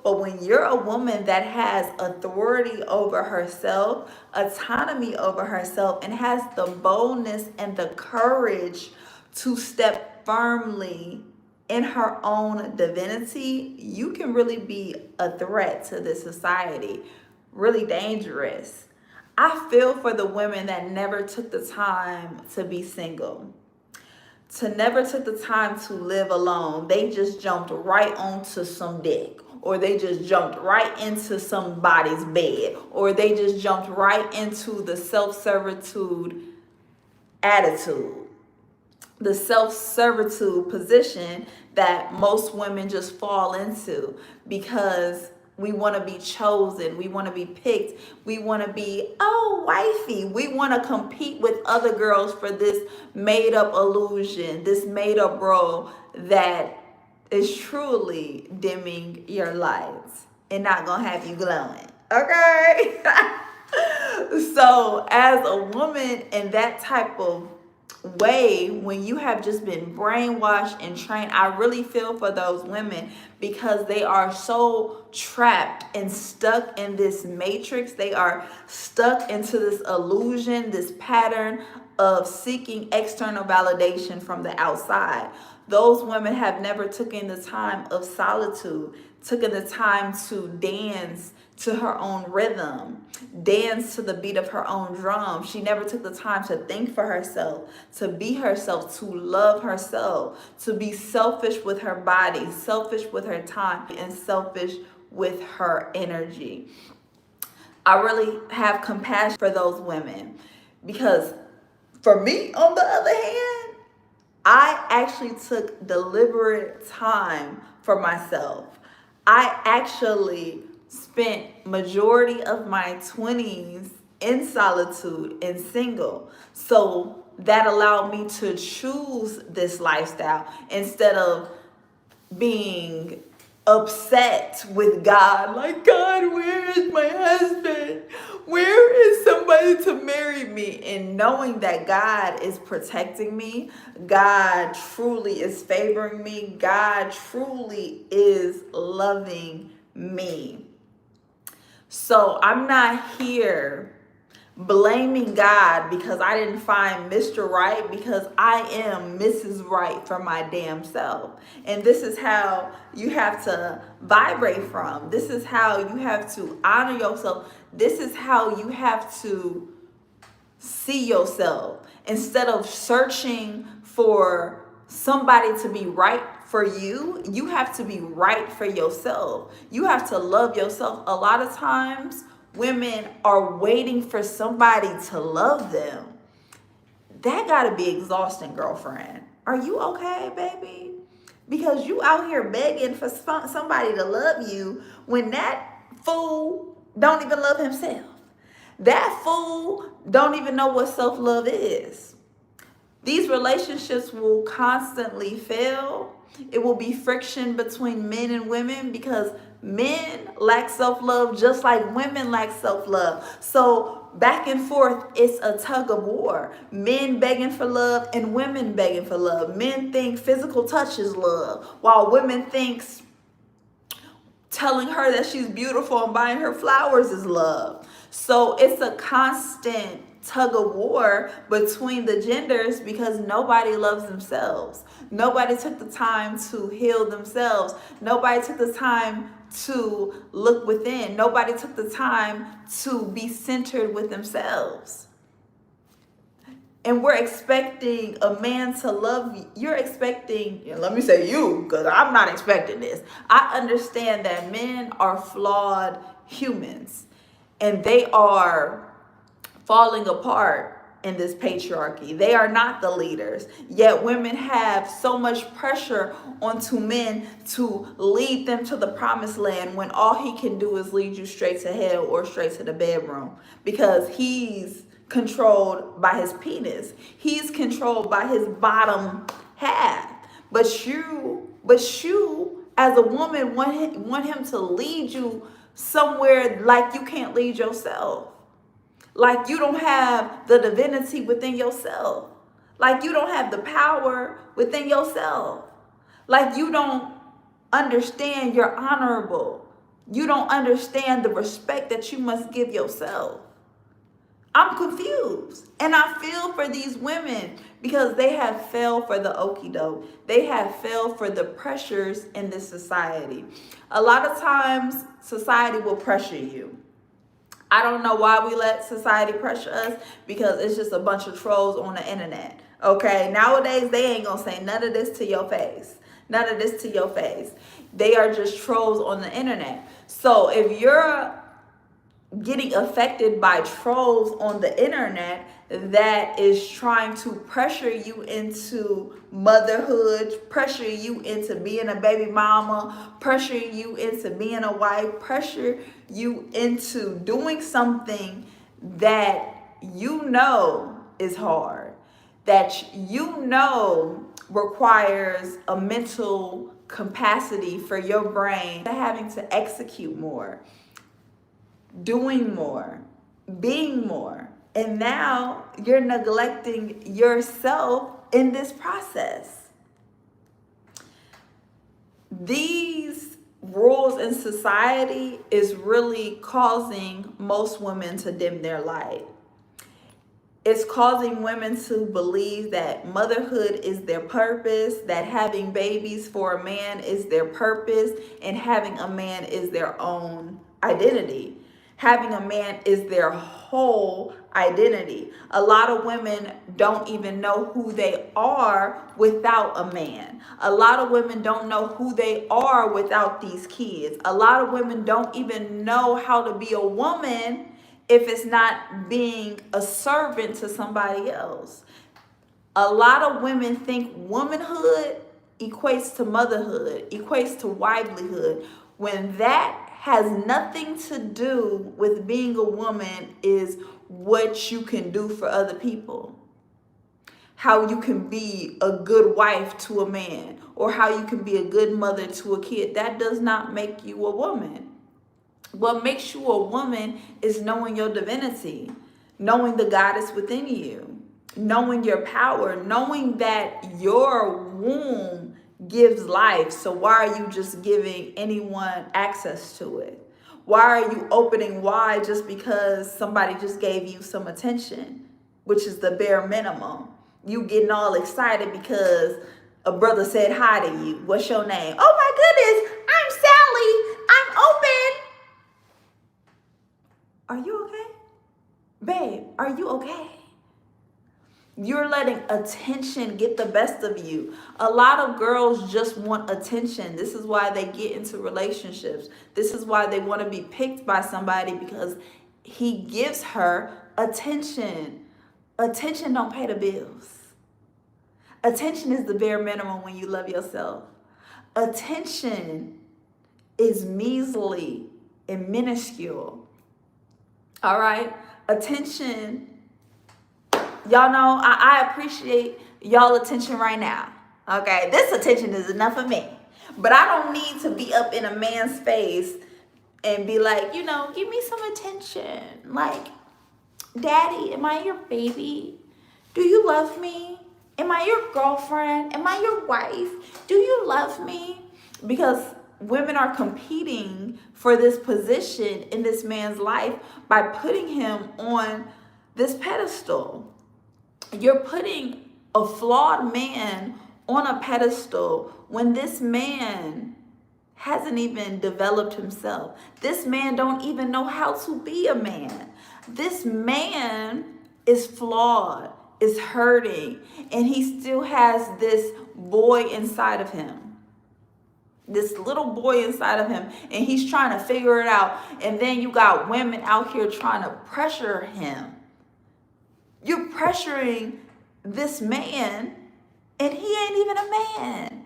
But when you're a woman that has authority over herself, autonomy over herself, and has the boldness and the courage to step firmly in her own divinity, you can really be a threat to this society, really dangerous. I feel for the women that never took the time to be single, to never took the time to live alone. They just jumped right onto some dick, or they just jumped right into somebody's bed, or they just jumped right into the self-servitude attitude, the self-servitude position that most women just fall into because we want to be chosen, we want to be picked, we want to be, oh, wifey. We want to compete with other girls for this made up illusion, this made up role that is truly dimming your lights and not gonna have you glowing. Okay? So as a woman in that type of way, when you have just been brainwashed and trained, I really feel for those women because they are so trapped and stuck in this matrix. They are stuck into this illusion, this pattern of seeking external validation from the outside. Those women have never taken the time of solitude, taken the time to dance to her own rhythm, dance to the beat of her own drum. She never took the time to think for herself, to be herself, to love herself, to be selfish with her body, selfish with her time, and selfish with her energy. I really have compassion for those women because for me, on the other hand, I actually took deliberate time for myself. I actually spent majority of my 20s in solitude and single. So that allowed me to choose this lifestyle instead of being upset with God, like, God, where is my husband? Where is somebody to marry me? And knowing that God is protecting me, God truly is favoring me, God truly is loving me. So I'm not here blaming God because I didn't find Mr. Right, because I am Mrs. Right for my damn self. And this is how you have to vibrate from. This is how you have to honor yourself. This is how you have to see yourself. Instead of searching for somebody to be right for you, you have to be right for yourself. You have to love yourself. A lot of times, women are waiting for somebody to love them. That gotta be exhausting, girlfriend. Are you okay, baby? Because you out here begging for somebody to love you when that fool don't even love himself. That fool don't even know what self-love is. These relationships will constantly fail. It will be friction between men and women because men lack self-love just like women lack self-love. So back and forth, it's a tug of war. Men begging for love and women begging for love. Men think physical touch is love, while women think telling her that she's beautiful and buying her flowers is love. So it's a constant tug of war between the genders because nobody loves themselves. Nobody took the time to heal themselves. Nobody took the time to look within. Nobody took the time to be centered with themselves. And we're expecting a man to love you. You're expecting, let me say you, because I'm not expecting this. I understand that men are flawed humans and they are falling apart in this patriarchy. They are not the leaders. Yet women have so much pressure onto men to lead them to the promised land when all he can do is lead you straight to hell or straight to the bedroom because he's controlled by his penis. He's controlled by his bottom half. But you as a woman want him to lead you somewhere like you can't lead yourself. Like you don't have the divinity within yourself. Like you don't have the power within yourself. Like you don't understand you're honorable. You don't understand the respect that you must give yourself. I'm confused. And I feel for these women because they have fell for the okie doke. They have fell for the pressures in this society. A lot of times, society will pressure you. I don't know why we let society pressure us, because it's just a bunch of trolls on the internet. Okay, nowadays they ain't gonna say none of this to your face. None of this to your face. They are just trolls on the internet. So if you're getting affected by trolls on the internet that is trying to pressure you into motherhood, pressure you into being a baby mama, pressure you into being a wife, pressure you into doing something that you know is hard, that you know requires a mental capacity for your brain, having to execute more, doing more, being more. And now you're neglecting yourself in this process. These rules in society is really causing most women to dim their light. It's causing women to believe that motherhood is their purpose, that having babies for a man is their purpose, and having a man is their own identity. Having a man is their whole identity. A lot of women don't even know who they are without a man. A lot of women don't know who they are without these kids. A lot of women don't even know how to be a woman if it's not being a servant to somebody else. A lot of women think womanhood equates to motherhood, equates to livelihood, when that has nothing to do with being a woman. Is what you can do for other people. How you can be a good wife to a man, or how you can be a good mother to a kid. That does not make you a woman. What makes you a woman is knowing your divinity, knowing the goddess within you, knowing your power, knowing that your womb gives life. So why are you just giving anyone access to it? Why are you opening wide just because somebody just gave you some attention, which is the bare minimum? You getting all excited because a brother said hi to you. What's your name? Oh my goodness, I'm Sally. I'm open. Are you okay? Babe, are you okay? You're letting attention get the best of you. A lot of girls just want attention. This is why they get into relationships. This is why they want to be picked by somebody, because he gives her attention. Attention don't pay the bills. Attention is the bare minimum when you love yourself. Attention is measly and minuscule. All right? Attention. Y'all know I appreciate y'all attention right now. Okay, this attention is enough for me. But I don't need to be up in a man's face and be like, give me some attention. Like, Daddy, am I your baby? Do you love me? Am I your girlfriend? Am I your wife? Do you love me? Because women are competing for this position in this man's life by putting him on this pedestal. You're putting a flawed man on a pedestal when this man hasn't even developed himself. This man don't even know how to be a man. This man is flawed, is hurting, and he still has this boy inside of him. This little boy inside of him, and he's trying to figure it out. And then you got women out here trying to pressure him. You're pressuring this man, and he ain't even a man.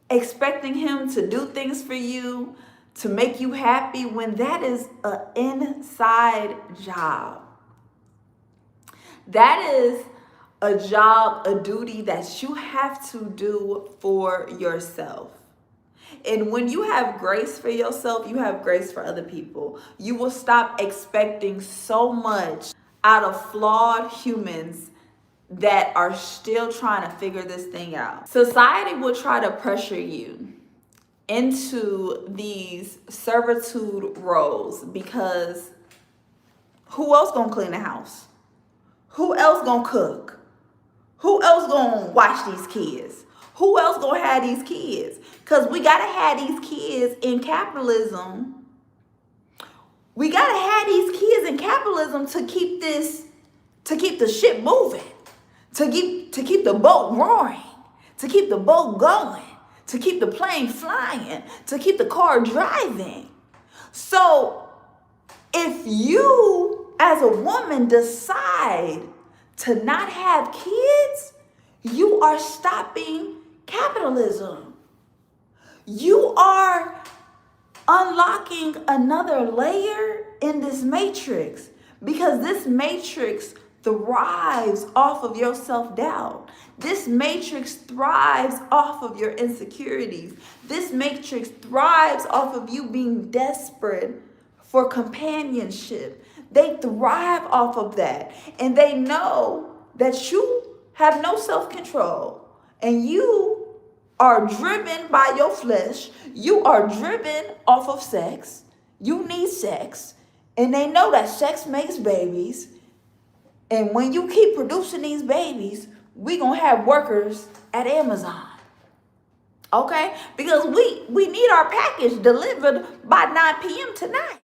Expecting him to do things for you, to make you happy, when that is an inside job. That is a job, a duty that you have to do for yourself. And when you have grace for yourself, you have grace for other people. You will stop expecting so much out of flawed humans that are still trying to figure this thing out. Society will try to pressure you into these servitude roles, because who else gonna clean the house? Who else gonna cook? Who else gonna watch these kids? Who else gonna have these kids? Because we gotta have these kids in capitalism. We gotta have these kids in capitalism to keep the ship moving, to keep the boat roaring, to keep the boat going, to keep the plane flying, to keep the car driving. So if you as a woman decide to not have kids, you are stopping capitalism. You are unlocking another layer in this matrix, because this matrix thrives off of your self-doubt. This matrix thrives off of your insecurities. This matrix thrives off of you being desperate for companionship. They thrive off of that. And they know that you have no self-control, and you are driven by your flesh. You are driven off of sex. You need sex. And they know that sex makes babies. And when you keep producing these babies, we gonna have workers at Amazon. Okay? Because we need our package delivered by 9 p.m. tonight.